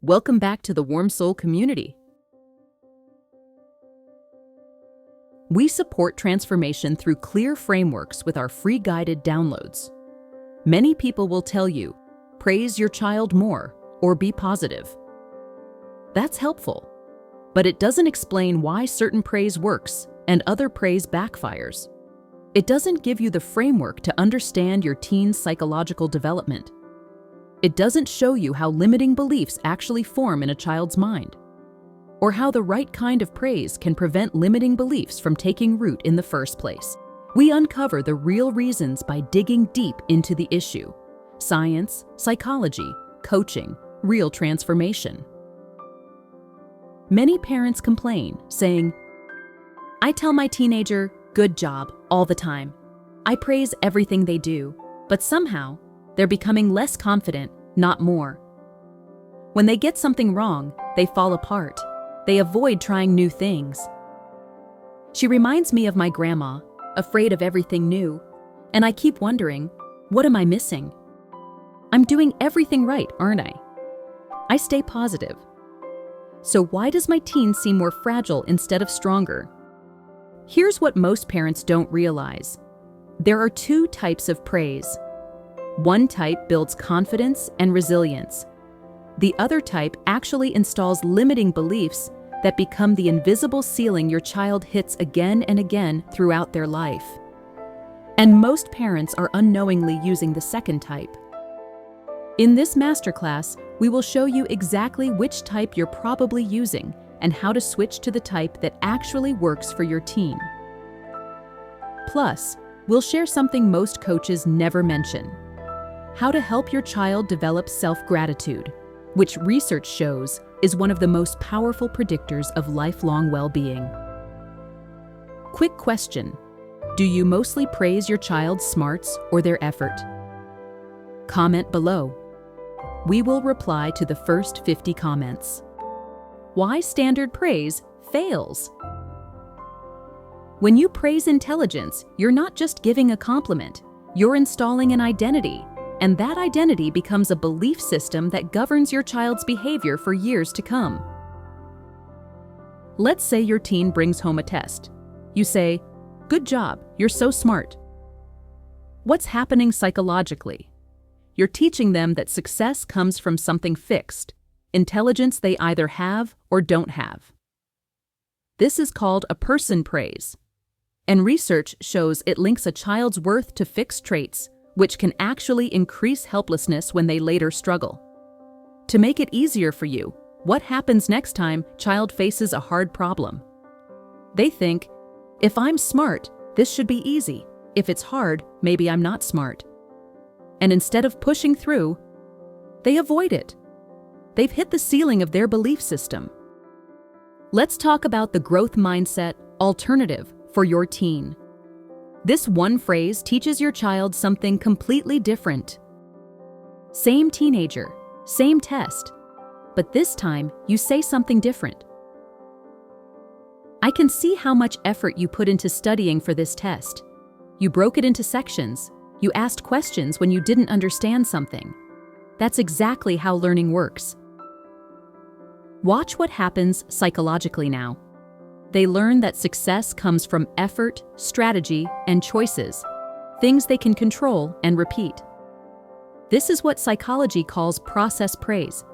Welcome back to the Warm Soul community. We support transformation through clear frameworks with our free guided downloads. Many people will tell you, praise your child more or be positive. That's helpful, but it doesn't explain why certain praise works and other praise backfires. It doesn't give you the framework to understand your teen's psychological development. It doesn't show you how limiting beliefs actually form in a child's mind, or how the right kind of praise can prevent limiting beliefs from taking root in the first place. We uncover the real reasons by digging deep into the issue: science, psychology, coaching, real transformation. Many parents complain, saying, "I tell my teenager, 'Good job,' all the time. I praise everything they do, but somehow they're becoming less confident, not more. When they get something wrong, they fall apart. They avoid trying new things. She reminds me of my grandma, afraid of everything new, and I keep wondering, what am I missing? I'm doing everything right, aren't I?" I stay positive. So why does my teen seem more fragile instead of stronger? Here's what most parents don't realize. There are two types of praise. One type builds confidence and resilience. The other type actually installs limiting beliefs that become the invisible ceiling your child hits again and again throughout their life. And most parents are unknowingly using the second type. In this masterclass, we will show you exactly which type you're probably using and how to switch to the type that actually works for your teen. Plus, we'll share something most coaches never mention: how to help your child develop self-gratitude, which research shows is one of the most powerful predictors of lifelong well-being. Quick question: do you mostly praise your child's smarts or their effort? Comment below. We will reply to the first 50 comments. Why standard praise fails? When you praise intelligence, you're not just giving a compliment, you're installing an identity. And that identity becomes a belief system that governs your child's behavior for years to come. Let's say your teen brings home a test. You say, "Good job, you're so smart." What's happening psychologically? You're teaching them that success comes from something fixed, intelligence they either have or don't have. This is called a person praise. And research shows it links a child's worth to fixed traits, which can actually increase helplessness when they later struggle. To make it easier for you, what happens next time child faces a hard problem? They think, if I'm smart, this should be easy. If it's hard, maybe I'm not smart. And instead of pushing through, they avoid it. They've hit the ceiling of their belief system. Let's talk about the growth mindset alternative for your teen. This one phrase teaches your child something completely different. Same teenager, same test, but this time you say something different. "I can see how much effort you put into studying for this test. You broke it into sections. You asked questions when you didn't understand something. That's exactly how learning works." Watch what happens psychologically now. They learn that success comes from effort, strategy, and choices, things they can control and repeat. This is what psychology calls process praise.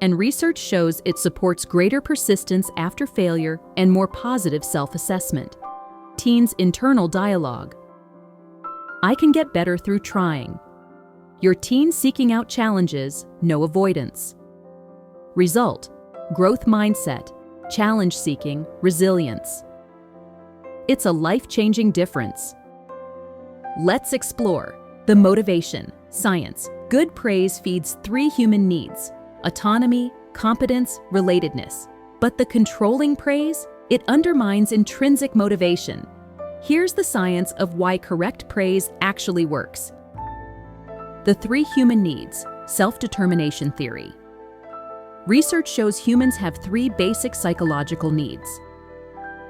And research shows it supports greater persistence after failure and more positive self-assessment. Teens' internal dialogue. "I can get better through trying." Your teen seeking out challenges, no avoidance. Result: growth mindset, challenge-seeking, resilience. It's a life-changing difference. Let's explore the motivation, science. Good praise feeds 3 human needs: autonomy, competence, relatedness. But the controlling praise, it undermines intrinsic motivation. Here's the science of why correct praise actually works. The 3 human needs, self-determination theory. Research shows humans have 3 basic psychological needs.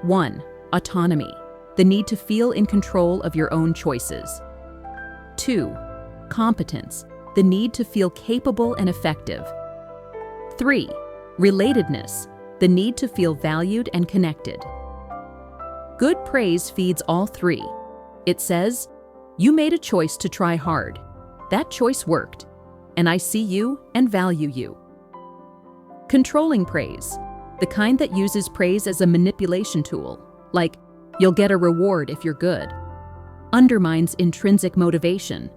1. Autonomy, the need to feel in control of your own choices. 2. Competence, the need to feel capable and effective. 3. Relatedness, the need to feel valued and connected. Good praise feeds all three. It says, "You made a choice to try hard. That choice worked, and I see you and value you." Controlling praise, the kind that uses praise as a manipulation tool, like, "You'll get a reward if you're good," undermines intrinsic motivation.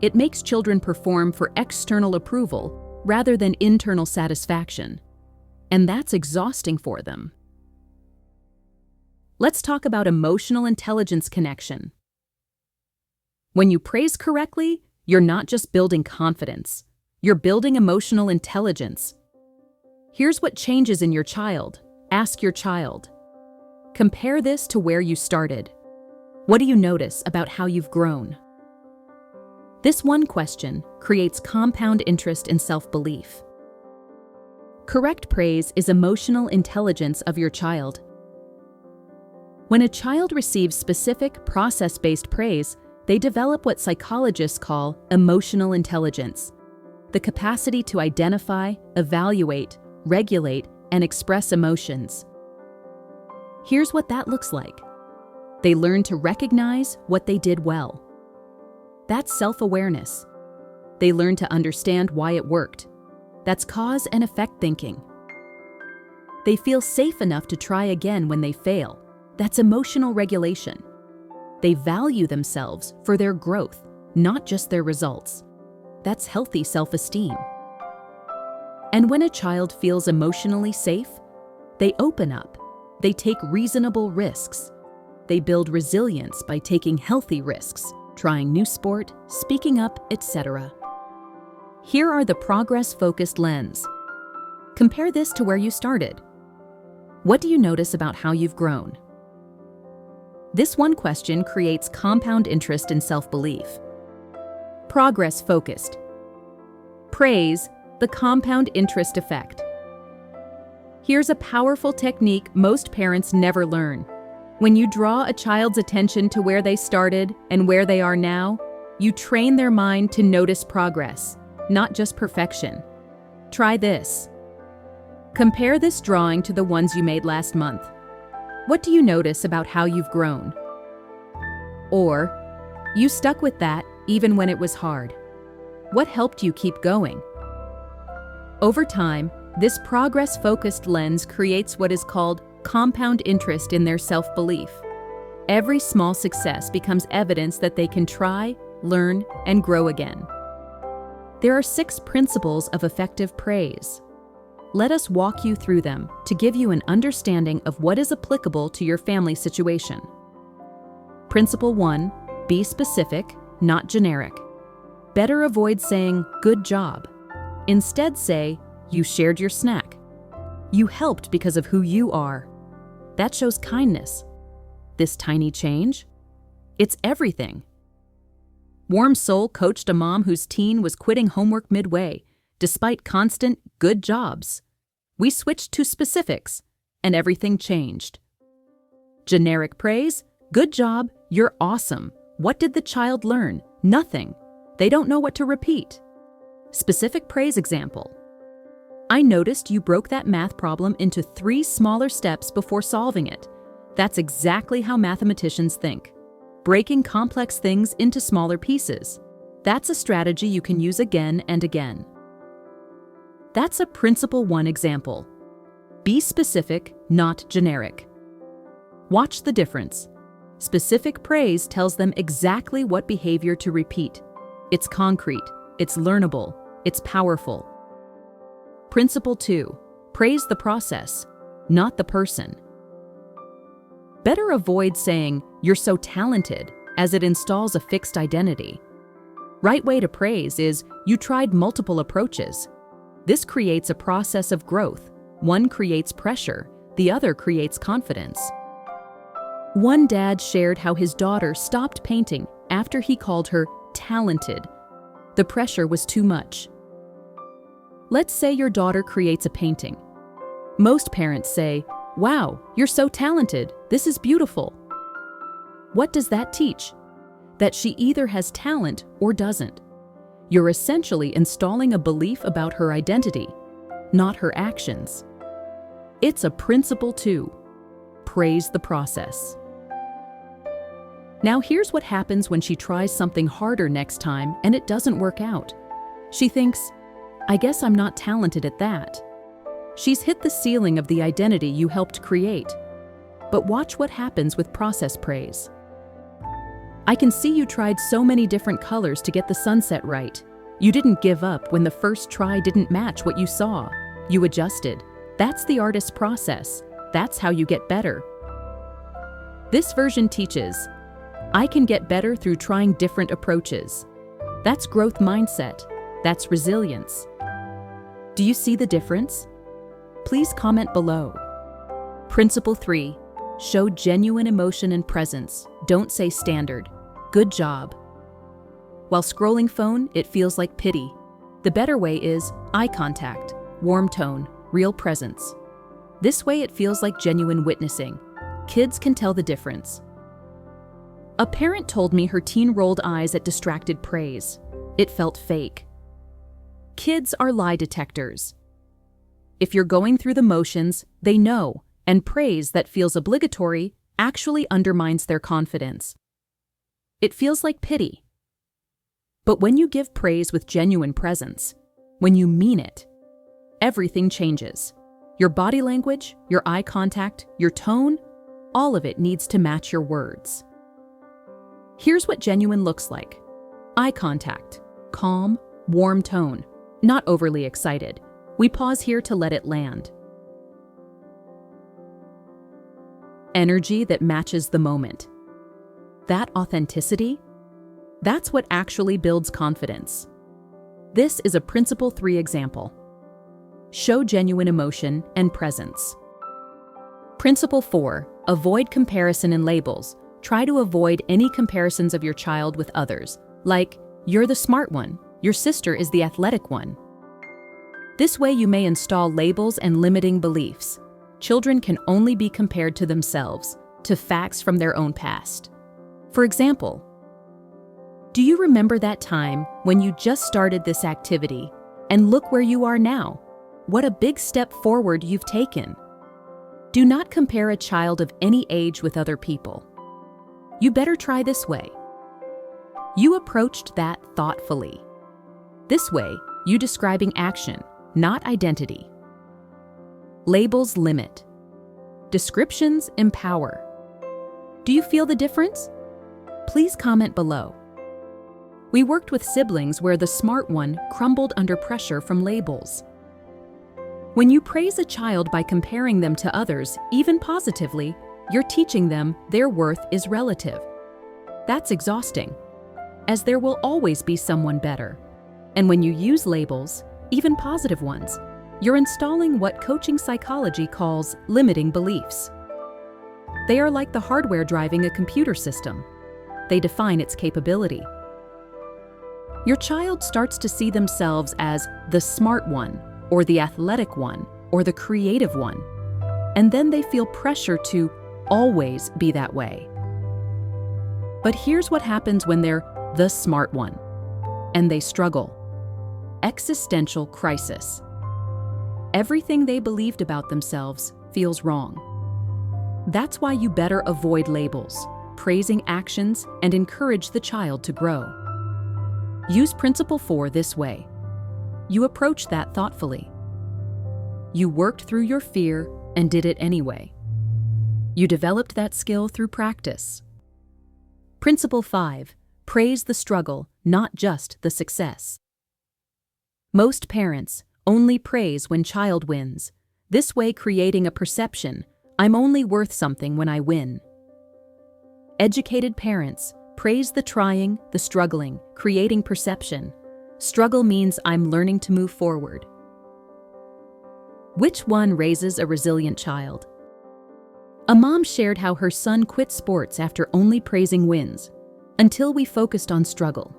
It makes children perform for external approval rather than internal satisfaction, and that's exhausting for them. Let's talk about emotional intelligence connection. When you praise correctly, you're not just building confidence, you're building emotional intelligence. Here's what changes in your child. Ask your child. Compare this to where you started. What do you notice about how you've grown? This one question creates compound interest in self-belief. Correct praise is emotional intelligence of your child. When a child receives specific, process-based praise, they develop what psychologists call emotional intelligence, the capacity to identify, evaluate, regulate, and express emotions. Here's what that looks like. They learn to recognize what they did well. That's self-awareness. They learn to understand why it worked. That's cause and effect thinking. They feel safe enough to try again when they fail. That's emotional regulation. They value themselves for their growth, not just their results. That's healthy self-esteem. And when a child feels emotionally safe, they open up. They take reasonable risks. They build resilience by taking healthy risks, trying new sport, speaking up, etc. Here are the progress-focused lens. Compare this to where you started. What do you notice about how you've grown? This one question creates compound interest in self-belief. Progress-focused. Praise, the compound interest effect. Here's a powerful technique most parents never learn. When you draw a child's attention to where they started and where they are now, you train their mind to notice progress, not just perfection. Try this. Compare this drawing to the ones you made last month. What do you notice about how you've grown? Or, you stuck with that even when it was hard. What helped you keep going? Over time, this progress-focused lens creates what is called compound interest in their self-belief. Every small success becomes evidence that they can try, learn, and grow again. There are 6 principles of effective praise. Let us walk you through them to give you an understanding of what is applicable to your family situation. Principle 1, be specific, not generic. Better avoid saying, "Good job." Instead say, "You shared your snack." "You helped because of who you are." That shows kindness. This tiny change? It's everything. Warm Soul coached a mom whose teen was quitting homework midway, despite constant "good jobs." We switched to specifics, and everything changed. Generic praise, "Good job, you're awesome." What did the child learn? Nothing. They don't know what to repeat. Specific praise example. "I noticed you broke that math problem into 3 smaller steps before solving it." That's exactly how mathematicians think. Breaking complex things into smaller pieces. That's a strategy you can use again and again. That's a Principle 1 example. Be specific, not generic. Watch the difference. Specific praise tells them exactly what behavior to repeat. It's concrete, it's learnable, it's powerful. Principle 2, praise the process, not the person. Better avoid saying, "You're so talented," as it installs a fixed identity. Right way to praise is, "You tried multiple approaches." This creates a process of growth. One creates pressure, the other creates confidence. One dad shared how his daughter stopped painting after he called her talented. The pressure was too much. Let's say your daughter creates a painting. Most parents say, "Wow, you're so talented, this is beautiful." What does that teach? That she either has talent or doesn't. You're essentially installing a belief about her identity. not her actions. It's a principle too. Praise the process. Now here's what happens when she tries something harder next time and it doesn't work out. She thinks, I guess I'm not talented at that. She's hit the ceiling of the identity you helped create. But watch what happens with process praise. I can see you tried so many different colors to get the sunset right. You didn't give up when the first try didn't match what you saw. You adjusted. That's the artist's process. That's how you get better. This version teaches, I can get better through trying different approaches. That's growth mindset. That's resilience. Do you see the difference? Please comment below. Principle 3. Show genuine emotion and presence. Don't say standard. Good job. While scrolling phone, it feels like pity. The better way is eye contact, warm tone, real presence. This way it feels like genuine witnessing. Kids can tell the difference. A parent told me her teen rolled eyes at distracted praise. It felt fake. Kids are lie detectors. If you're going through the motions, they know, and praise that feels obligatory actually undermines their confidence. It feels like pity. But when you give praise with genuine presence, when you mean it, everything changes. Your body language, your eye contact, your tone, all of it needs to match your words. Here's what genuine looks like. Eye contact, calm, warm tone, not overly excited. We pause here to let it land. Energy that matches the moment. That authenticity, that's what actually builds confidence. This is a Principle 3 example. Show genuine emotion and presence. Principle 4. Avoid comparison and labels. Try to avoid any comparisons of your child with others, like, you're the smart one, your sister is the athletic one. This way you may install labels and limiting beliefs. Children can only be compared to themselves, to facts from their own past. For example, do you remember that time when you just started this activity, and look where you are now? What a big step forward you've taken. Do not compare a child of any age with other people. You better try this way. You approached that thoughtfully. This way, you describing action, not identity. Labels limit. Descriptions empower. Do you feel the difference? Please comment below. We worked with siblings where the smart one crumbled under pressure from labels. When you praise a child by comparing them to others, even positively, you're teaching them their worth is relative. That's exhausting, as there will always be someone better. And when you use labels, even positive ones, you're installing what coaching psychology calls limiting beliefs. They are like the hardware driving a computer system. They define its capability. Your child starts to see themselves as the smart one, or the athletic one, or the creative one. And then they feel pressure to always be that way. But here's what happens when they're the smart one, and they struggle. Existential crisis. Everything they believed about themselves feels wrong. That's why you better avoid labels, praising actions, and encourage the child to grow. Use Principle 4 this way. You approach that thoughtfully. You worked through your fear and did it anyway. You developed that skill through practice. Principle 5. Praise the struggle, not just the success. Most parents only praise when child wins, this way creating a perception, I'm only worth something when I win. Educated parents praise the trying, the struggling, creating perception. Struggle means I'm learning to move forward. Which one raises a resilient child? A mom shared how her son quit sports after only praising wins, until we focused on struggle.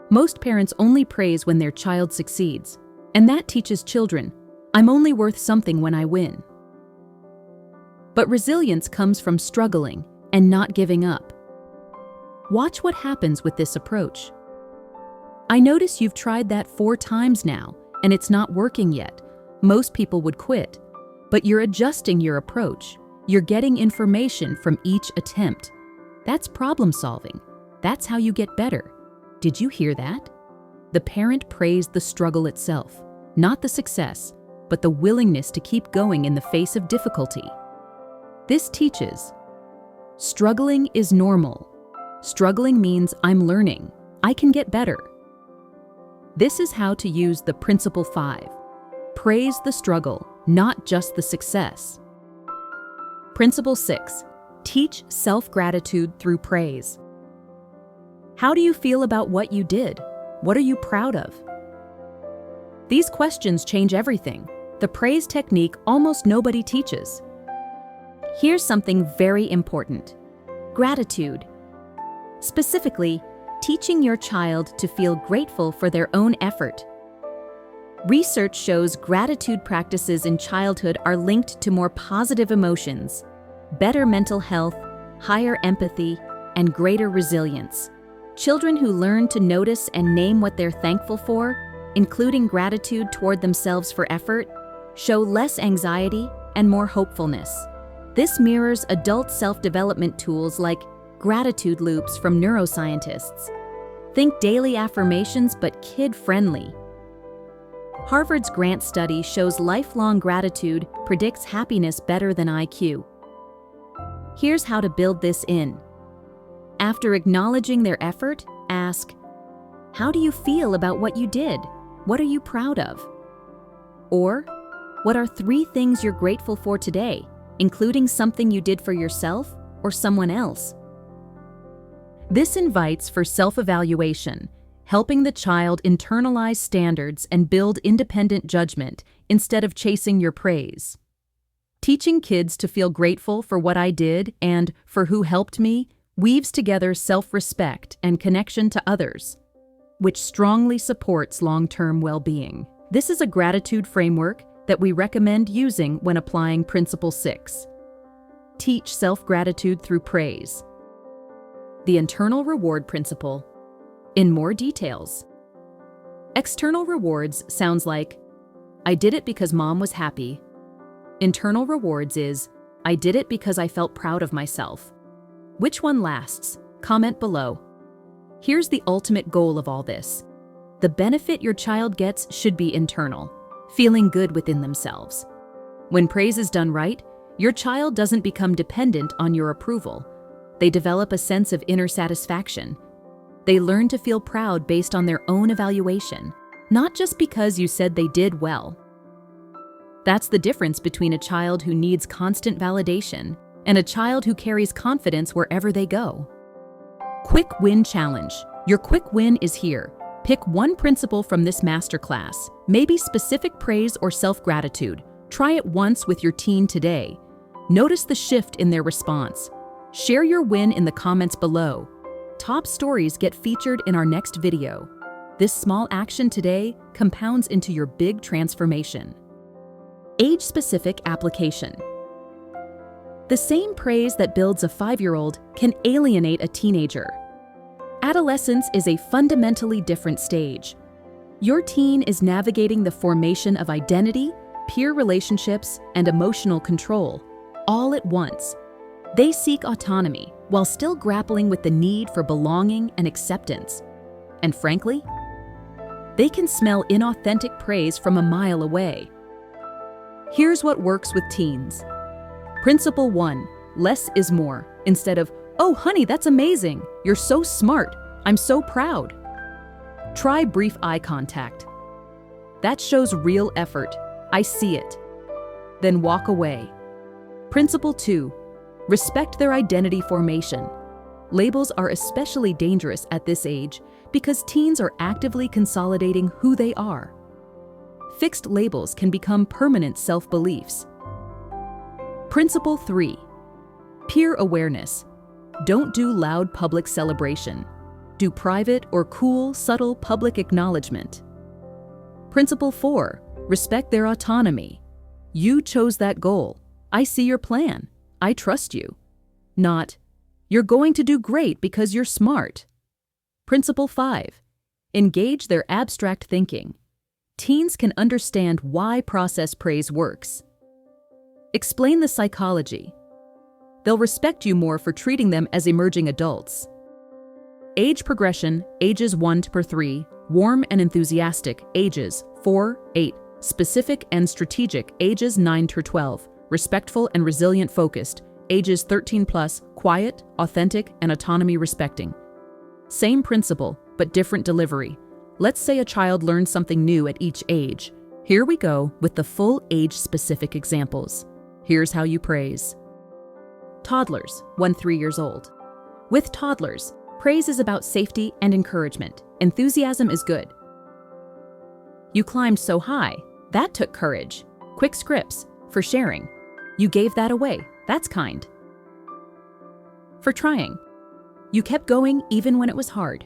Most parents only praise when their child succeeds, and that teaches children, I'm only worth something when I win. But resilience comes from struggling and not giving up. Watch what happens with this approach. I notice you've tried that 4 times now, and it's not working yet. Most people would quit, but you're adjusting your approach. You're getting information from each attempt. That's problem solving. That's how you get better. Did you hear that? The parent praised the struggle itself, not the success, but the willingness to keep going in the face of difficulty. This teaches, struggling is normal. Struggling means I'm learning. I can get better. This is how to use the Principle 5. Praise the struggle, not just the success. Principle 6. Teach self-gratitude through praise. How do you feel about what you did? What are you proud of? These questions change everything. The praise technique almost nobody teaches. Here's something very important. Gratitude. Specifically, teaching your child to feel grateful for their own effort. Research shows gratitude practices in childhood are linked to more positive emotions, better mental health, higher empathy, and greater resilience. Children who learn to notice and name what they're thankful for, including gratitude toward themselves for effort, show less anxiety and more hopefulness. This mirrors adult self-development tools like gratitude loops from neuroscientists. Think daily affirmations but kid-friendly. Harvard's Grant study shows lifelong gratitude predicts happiness better than IQ. Here's how to build this in. After acknowledging their effort, ask, how do you feel about what you did? What are you proud of? Or, what are 3 things you're grateful for today, including something you did for yourself or someone else? This invites for self-evaluation, helping the child internalize standards and build independent judgment instead of chasing your praise. Teaching kids to feel grateful for what I did and for who helped me weaves together self-respect and connection to others, which strongly supports long-term well-being. This is a gratitude framework that we recommend using when applying Principle 6. Teach self-gratitude through praise. The internal reward principle. In more details. External rewards sounds like, I did it because mom was happy. Internal rewards is, I did it because I felt proud of myself. Which one lasts? Comment below. Here's the ultimate goal of all this. The benefit your child gets should be internal, feeling good within themselves. When praise is done right, your child doesn't become dependent on your approval. They develop a sense of inner satisfaction. They learn to feel proud based on their own evaluation, not just because you said they did well. That's the difference between a child who needs constant validation and a child who carries confidence wherever they go. Quick Win Challenge. Your quick win is here. Pick one principle from this masterclass, maybe specific praise or self-gratitude. Try it once with your teen today. Notice the shift in their response. Share your win in the comments below. Top stories get featured in our next video. This small action today compounds into your big transformation. Age-specific application. The same praise that builds a 5-year-old can alienate a teenager. Adolescence is a fundamentally different stage. Your teen is navigating the formation of identity, peer relationships, and emotional control, all at once. They seek autonomy while still grappling with the need for belonging and acceptance. And frankly, they can smell inauthentic praise from a mile away. Here's what works with teens. Principle 1, less is more. Instead of, oh honey, that's amazing. You're so smart. I'm so proud. Try brief eye contact. That shows real effort. I see it. Then walk away. Principle 2, respect their identity formation. Labels are especially dangerous at this age because teens are actively consolidating who they are. Fixed labels can become permanent self-beliefs. Principle 3, peer awareness. Don't do loud public celebration. Do private or cool, subtle public acknowledgement. Principle 4, respect their autonomy. You chose that goal. I see your plan. I trust you. Not, you're going to do great because you're smart. Principle 5, engage their abstract thinking. teens can understand why process praise works. Explain the psychology. They'll respect you more for treating them as emerging adults. Age progression, ages 1 to 3, warm and enthusiastic, ages 4, 8, specific and strategic, ages 9 to 12, respectful and resilient focused, ages 13 plus, quiet, authentic, and autonomy respecting. Same principle, but different delivery. Let's say a child learns something new at each age. Here we go with the full age-specific examples. Here's how you praise. Toddlers, 1-3 years old. With toddlers, praise is about safety and encouragement. Enthusiasm is good. You climbed so high. That took courage. Quick scripts for sharing. You gave that away. That's kind. For trying. You kept going even when it was hard.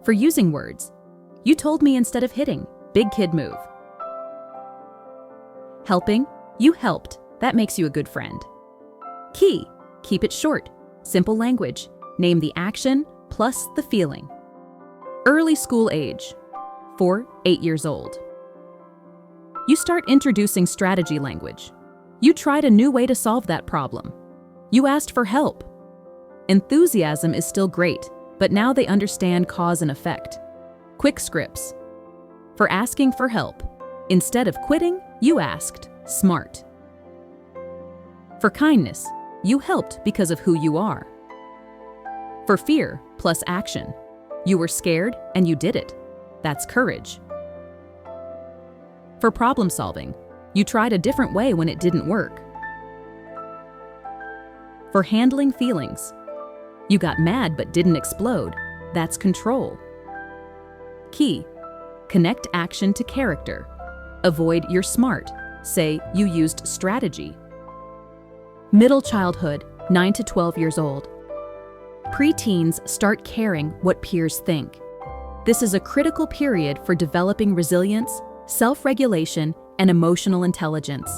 For using words. You told me instead of hitting. Big kid move. Helping. You helped. That makes you a good friend. Key. Keep it short. Simple language. Name the action plus the feeling. Early school age. 4-8 years old. You start introducing strategy language. You tried a new way to solve that problem. You asked for help. Enthusiasm is still great, but now they understand cause and effect. Quick scripts. For asking for help. Instead of quitting, you asked. Smart. For kindness, you helped because of who you are. For fear plus action. You were scared and you did it. That's courage. For problem solving, you tried a different way when it didn't work. For handling feelings, you got mad but didn't explode. That's control. Key, connect action to character. Avoid you're smart. Say you used strategy. Middle childhood, 9 to 12 years old. Preteens start caring what peers think. This is a critical period for developing resilience, self-regulation, and emotional intelligence.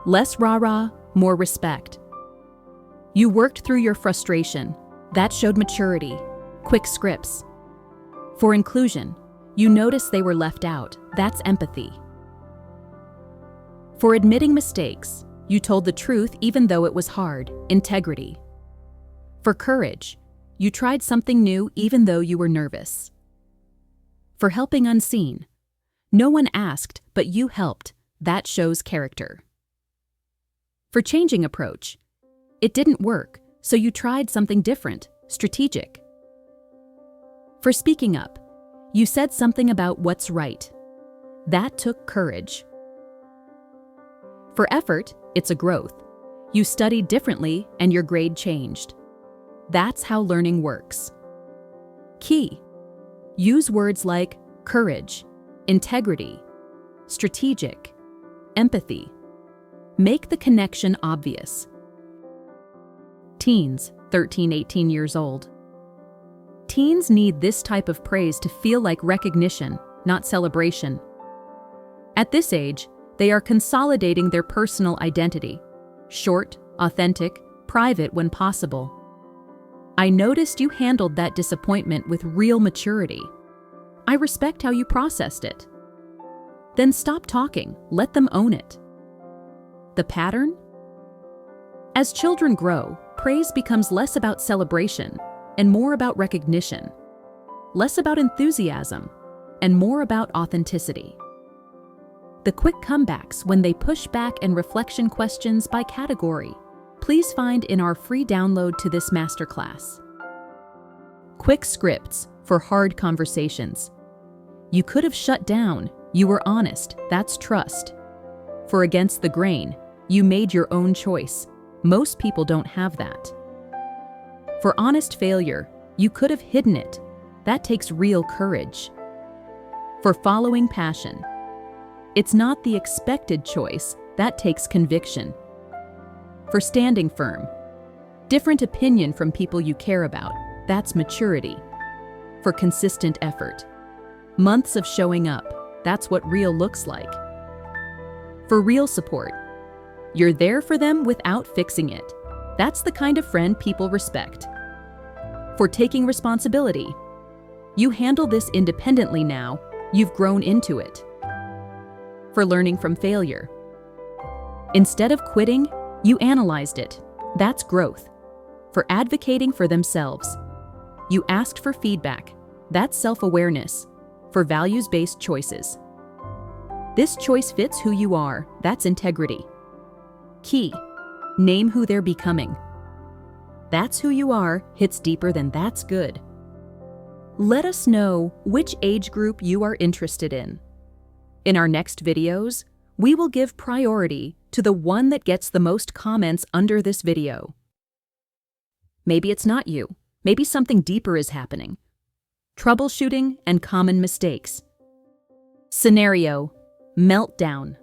Less rah-rah, more respect. You worked through your frustration. That showed maturity. Quick scripts. For inclusion, you noticed they were left out. That's empathy. For admitting mistakes, you told the truth even though it was hard. Integrity. For courage, you tried something new even though you were nervous. For helping unseen, no one asked, but you helped. That shows character. For changing approach, it didn't work, so you tried something different, strategic. For speaking up, you said something about what's right. That took courage. For effort, it's a growth. You studied differently and your grade changed. That's how learning works. Key, use words like courage, integrity, strategic, empathy. Make the connection obvious. Teens, 13-18 years old. Teens need this type of praise to feel like recognition, not celebration. At this age, they are consolidating their personal identity. Short, authentic, private when possible. I noticed you handled that disappointment with real maturity. I respect how you processed it. Then stop talking, let them own it. The pattern? As children grow, praise becomes less about celebration and more about recognition, less about enthusiasm and more about authenticity. The quick comebacks when they push back and reflection questions by category, please find in our free download to this masterclass. Quick scripts for hard conversations. You could have shut down. You were honest. That's trust. For against the grain, you made your own choice. Most people don't have that. For honest failure, you could have hidden it. That takes real courage. For following passion, it's not the expected choice. That takes conviction. For standing firm, different opinion from people you care about. That's maturity. For consistent effort, months of showing up. That's what real looks like. For real support, you're there for them without fixing it. That's the kind of friend people respect. For taking responsibility, you handle this independently now. You've grown into it. For learning from failure. Instead of quitting, you analyzed it. That's growth. For advocating for themselves. You asked for feedback. That's self-awareness. For values-based choices. This choice fits who you are. That's integrity. Key. Name who they're becoming. That's who you are hits deeper than that's good. Let us know which age group you are interested in. In our next videos, we will give priority to the one that gets the most comments under this video. Maybe it's not you. Maybe something deeper is happening. Troubleshooting and common mistakes. Scenario: meltdown.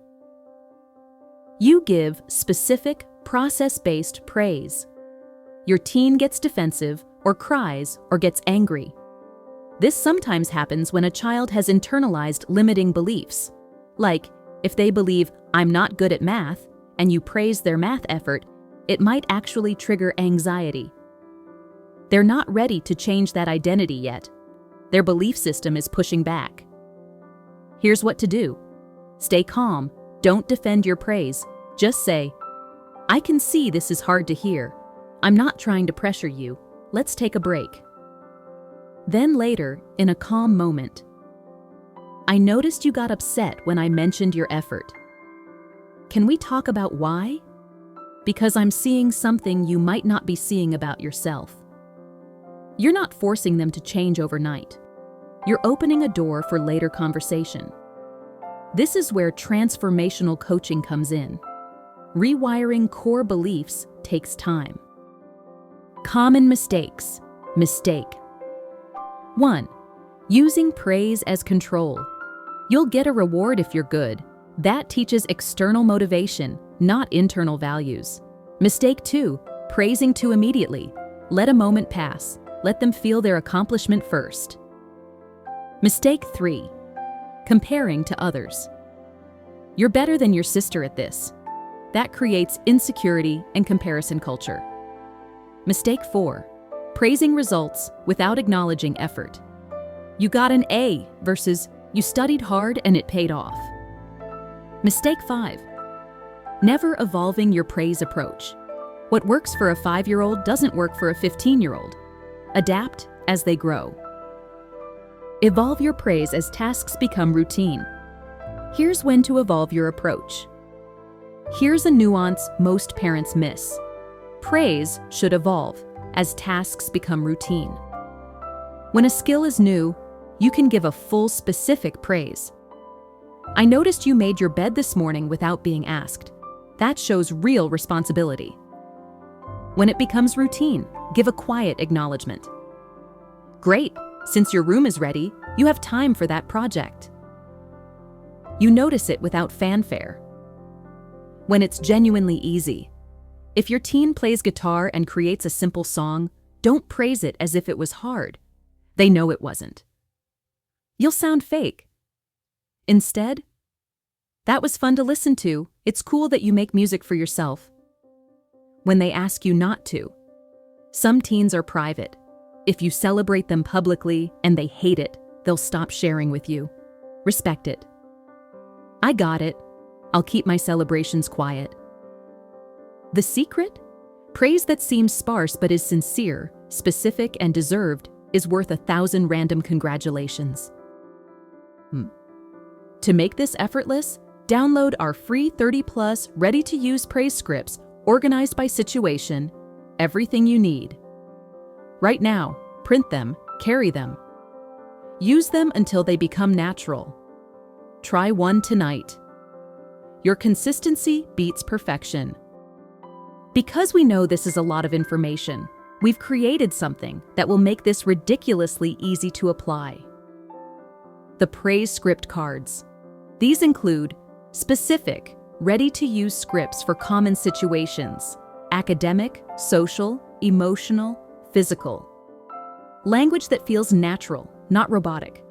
You give specific, process-based praise. Your teen gets defensive, or cries, or gets angry. This sometimes happens when a child has internalized limiting beliefs. Like, if they believe, "I'm not good at math," and you praise their math effort, it might actually trigger anxiety. They're not ready to change that identity yet. Their belief system is pushing back. Here's what to do. Stay calm. Don't defend your praise. Just say, "I can see this is hard to hear. I'm not trying to pressure you. Let's take a break." Then later, in a calm moment, "I noticed you got upset when I mentioned your effort. Can we talk about why? Because I'm seeing something you might not be seeing about yourself." You're not forcing them to change overnight. You're opening a door for later conversation. This is where transformational coaching comes in. Rewiring core beliefs takes time. Common mistakes. Mistake. 1. Using praise as control. You'll get a reward if you're good. That teaches external motivation, not internal values. Mistake 2. Praising too immediately. Let a moment pass. Let them feel their accomplishment first. Mistake 3. Comparing to others. You're better than your sister at this. That creates insecurity and comparison culture. Mistake 4. Praising results without acknowledging effort. You got an A versus you studied hard and it paid off. Mistake 5. Never evolving your praise approach. What works for a 5-year-old doesn't work for a 15-year-old. Adapt as they grow. Evolve your praise as tasks become routine. Here's when to evolve your approach. Here's a nuance most parents miss. Praise should evolve as tasks become routine. When a skill is new, you can give a full specific praise. "I noticed you made your bed this morning without being asked." That shows real responsibility. When it becomes routine, give a quiet acknowledgement. "Great, since your room is ready, you have time for that project." You notice it without fanfare. When it's genuinely easy. If your teen plays guitar and creates a simple song, don't praise it as if it was hard. They know it wasn't. You'll sound fake. Instead, "That was fun to listen to. It's cool that you make music for yourself." When they ask you not to. Some teens are private. If you celebrate them publicly and they hate it, they'll stop sharing with you. Respect it. "I got it. I'll keep my celebrations quiet." The secret? Praise that seems sparse but is sincere, specific, and deserved is worth 1,000 random congratulations. To make this effortless, download our free 30+ ready-to-use praise scripts organized by situation, everything you need. Right now, print them, carry them. Use them until they become natural. Try one tonight. Your consistency beats perfection. Because we know this is a lot of information, we've created something that will make this ridiculously easy to apply. The praise script cards. These include specific, ready-to-use scripts for common situations, academic, social, emotional, physical. Language that feels natural, not robotic.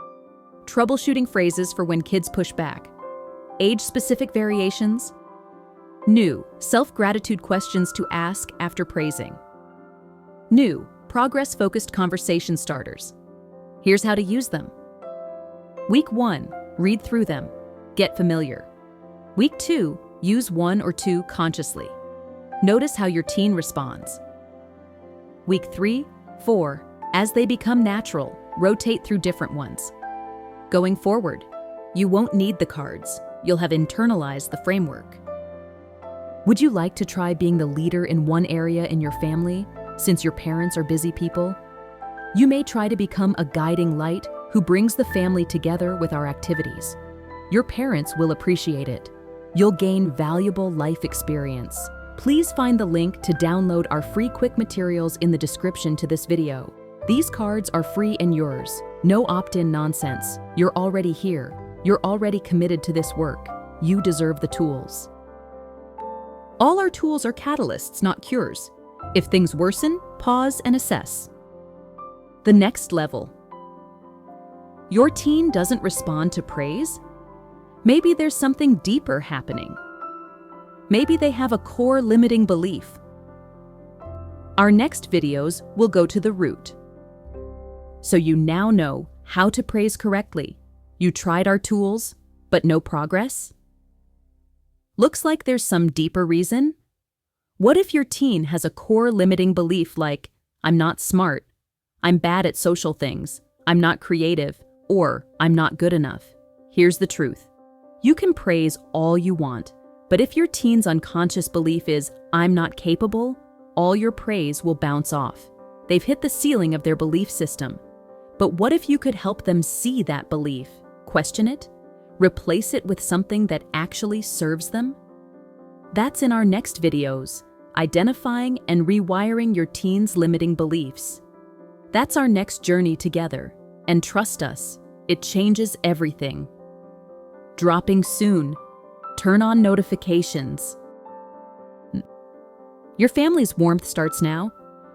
Troubleshooting phrases for when kids push back. Age-specific variations. New, self-gratitude questions to ask after praising. New, progress-focused conversation starters. Here's how to use them. Week 1, read through them. Get familiar. Week 2, use 1 or 2 consciously. Notice how your teen responds. Week 3, 4, as they become natural, rotate through different ones. Going forward, you won't need the cards. You'll have internalized the framework. Would you like to try being the leader in one area in your family, since your parents are busy people? You may try to become a guiding light who brings the family together with our activities. Your parents will appreciate it. You'll gain valuable life experience. Please find the link to download our free quick materials in the description to this video. These cards are free and yours. No opt-in nonsense. You're already here. You're already committed to this work. You deserve the tools. All our tools are catalysts, not cures. If things worsen, pause and assess. The next level. Your teen doesn't respond to praise? Maybe there's something deeper happening. Maybe they have a core limiting belief. Our next videos will go to the root. So you now know how to praise correctly. You tried our tools, but no progress? Looks like there's some deeper reason. What if your teen has a core limiting belief like, I'm not smart, I'm bad at social things, I'm not creative, or I'm not good enough? Here's the truth. You can praise all you want, but if your teen's unconscious belief is, I'm not capable, all your praise will bounce off. They've hit the ceiling of their belief system. But what if you could help them see that belief, question it, replace it with something that actually serves them? That's in our next videos, identifying and rewiring your teen's limiting beliefs. That's our next journey together, and trust us, it changes everything. Dropping soon. Turn on notifications. Your family's warmth starts now.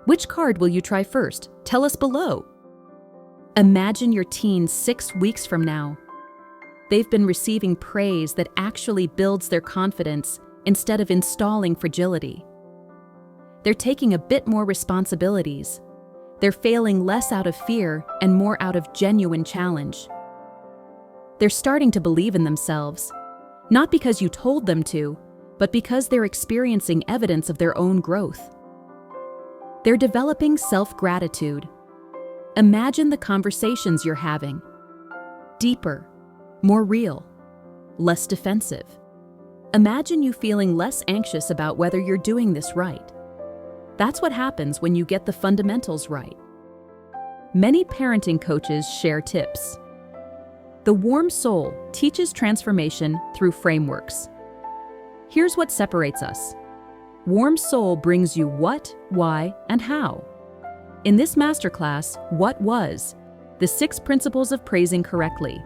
Which card will you try first? Tell us below. Imagine your teen 6 weeks from now. They've been receiving praise that actually builds their confidence instead of installing fragility. They're taking a bit more responsibilities. They're failing less out of fear and more out of genuine challenge. They're starting to believe in themselves, not because you told them to, but because they're experiencing evidence of their own growth. They're developing self-gratitude. Imagine the conversations you're having. Deeper, more real, less defensive. Imagine you feeling less anxious about whether you're doing this right. That's what happens when you get the fundamentals right. Many parenting coaches share tips. The Warm Soul teaches transformation through frameworks. Here's what separates us. Warm Soul brings you what, why, and how. In this masterclass, What Was? The 6 principles of praising correctly.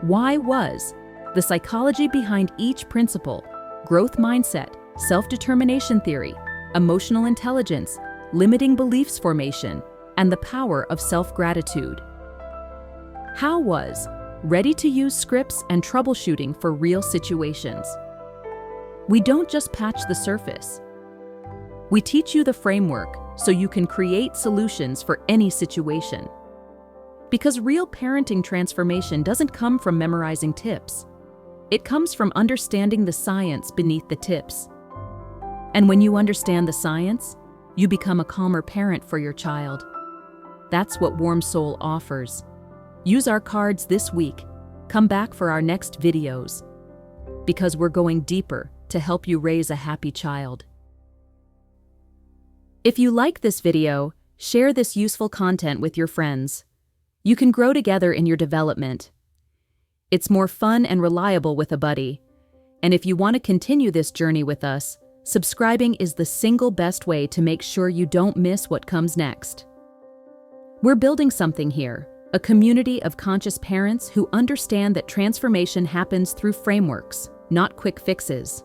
Why was? The psychology behind each principle, growth mindset, self-determination theory, emotional intelligence, limiting beliefs formation, and the power of self-gratitude. How was? Ready-to-use scripts and troubleshooting for real situations. We don't just patch the surface. We teach you the framework so you can create solutions for any situation. Because real parenting transformation doesn't come from memorizing tips. It comes from understanding the science beneath the tips. And when you understand the science, you become a calmer parent for your child. That's what Warm Soul offers. Use our cards this week. Come back for our next videos. Because we're going deeper to help you raise a happy child. If you like this video, share this useful content with your friends. You can grow together in your development. It's more fun and reliable with a buddy. And if you want to continue this journey with us, subscribing is the single best way to make sure you don't miss what comes next. We're building something here, a community of conscious parents who understand that transformation happens through frameworks, not quick fixes.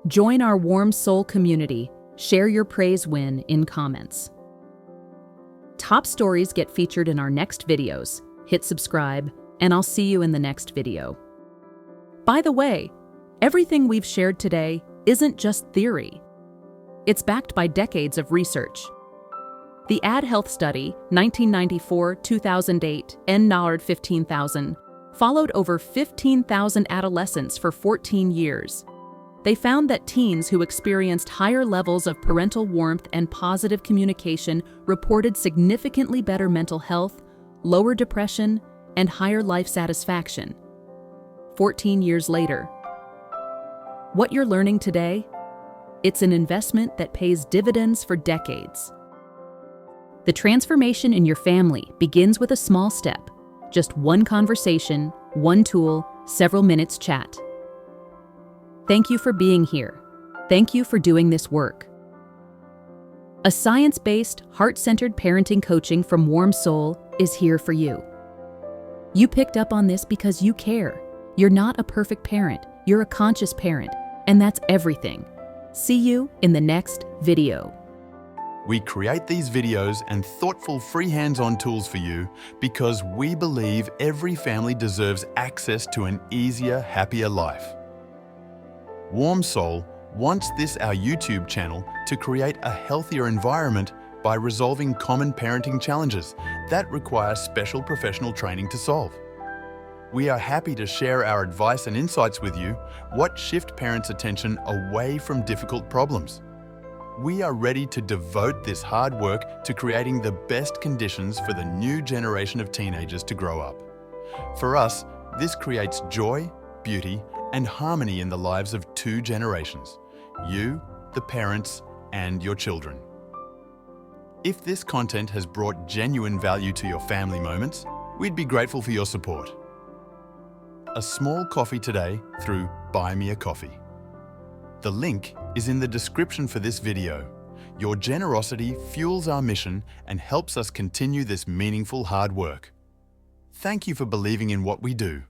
Join our Warm Soul community. Share your praise win in comments. Top stories get featured in our next videos. Hit subscribe, and I'll see you in the next video. By the way, everything we've shared today isn't just theory. It's backed by decades of research. The Ad Health Study, 1994-2008, N. Nard 15,000, followed over 15,000 adolescents for 14 years. They found that teens who experienced higher levels of parental warmth and positive communication reported significantly better mental health, lower depression, and higher life satisfaction. 14 years later. What you're learning today? It's an investment that pays dividends for decades. The transformation in your family begins with a small step, just one conversation, one tool, several minutes chat. Thank you for being here. Thank you for doing this work. A science-based, heart-centered parenting coaching from Warm Soul is here for you. You picked up on this because you care. You're not a perfect parent, you're a conscious parent, and that's everything. See you in the next video. We create these videos and thoughtful free hands-on tools for you because we believe every family deserves access to an easier, happier life. Warm Soul wants this, our YouTube channel, to create a healthier environment by resolving common parenting challenges that require special professional training to solve. We are happy to share our advice and insights with you, what shift parents' attention away from difficult problems. We are ready to devote this hard work to creating the best conditions for the new generation of teenagers to grow up. For us, this creates joy, beauty, and harmony in the lives of two generations, you, the parents, and your children. If this content has brought genuine value to your family moments, we'd be grateful for your support. A small coffee today through Buy Me a Coffee. The link is in the description for this video. Your generosity fuels our mission and helps us continue this meaningful hard work. Thank you for believing in what we do.